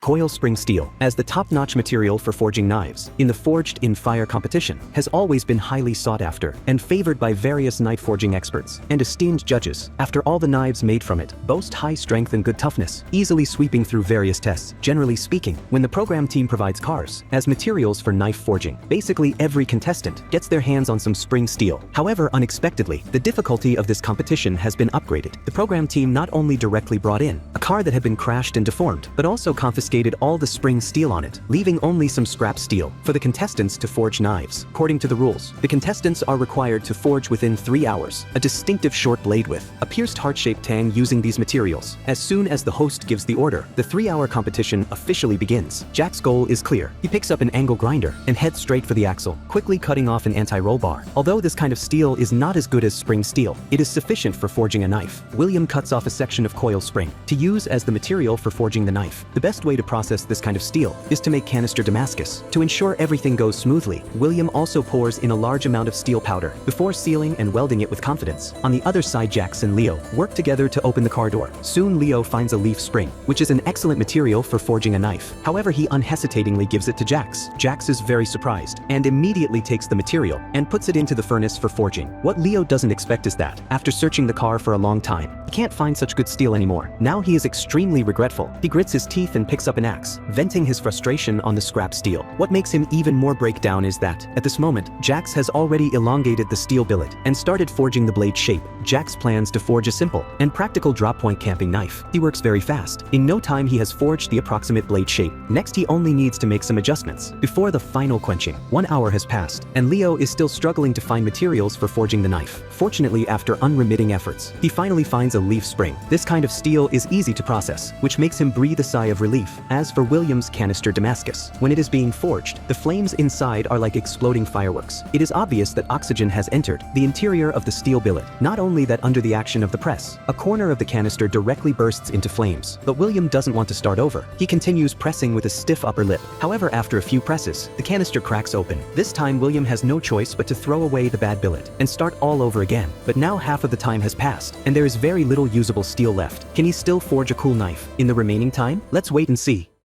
Coil spring steel, as the top-notch material for forging knives in the Forged in Fire competition, has always been highly sought after and favored by various knife forging experts and esteemed judges. After all, the knives made from it boast high strength and good toughness, easily sweeping through various tests. Generally speaking, when the program team provides cars as materials for knife forging, basically every contestant gets their hands on some spring steel. However, unexpectedly, the difficulty of this competition has been upgraded. The program team not only directly brought in a car that had been crashed and deformed, but also confiscated all the spring steel on it, leaving only some scrap steel for the contestants to forge knives. According to the rules, the contestants are required to forge within 3 hours a distinctive short blade with a pierced heart-shaped tang using these materials. As soon as the host gives the order, the 3-hour competition officially begins. Jack's goal is clear. He picks up an angle grinder and heads straight for the axle, quickly cutting off an anti-roll bar. Although this kind of steel is not as good as spring steel, it is sufficient for forging a knife. William cuts off a section of coil spring to use as the material for forging the knife. The best way to process this kind of steel is to make canister Damascus. To ensure everything goes smoothly, William also pours in a large amount of steel powder before sealing and welding it with confidence. On the other side, Jax and Leo work together to open the car door. Soon Leo finds a leaf spring, which is an excellent material for forging a knife. However, he unhesitatingly gives it to Jax. Jax is very surprised and immediately takes the material and puts it into the furnace for forging. What Leo doesn't expect is that, after searching the car for a long time, he can't find such good steel anymore. Now he is extremely regretful. He grits his teeth and picks up an axe, venting his frustration on the scrap steel. What makes him even more breakdown is that, at this moment, Jax has already elongated the steel billet and started forging the blade shape. Jax plans to forge a simple and practical drop-point camping knife. He works very fast. In no time, he has forged the approximate blade shape. Next, he only needs to make some adjustments before the final quenching. 1 hour has passed, and Leo is still struggling to find materials for forging the knife. Fortunately, after unremitting efforts, he finally finds a leaf spring. This kind of steel is easy to process, which makes him breathe a sigh of relief. As for William's canister Damascus, when it is being forged, the flames inside are like exploding fireworks. It is obvious that oxygen has entered the interior of the steel billet. Not only that, under the action of the press, a corner of the canister directly bursts into flames. But William doesn't want to start over. He continues pressing with a stiff upper lip. However, after a few presses, the canister cracks open. This time, William has no choice but to throw away the bad billet and start all over again. But now half of the time has passed, and there is very little usable steel left. Can he still forge a cool knife in the remaining time? Let's wait and see.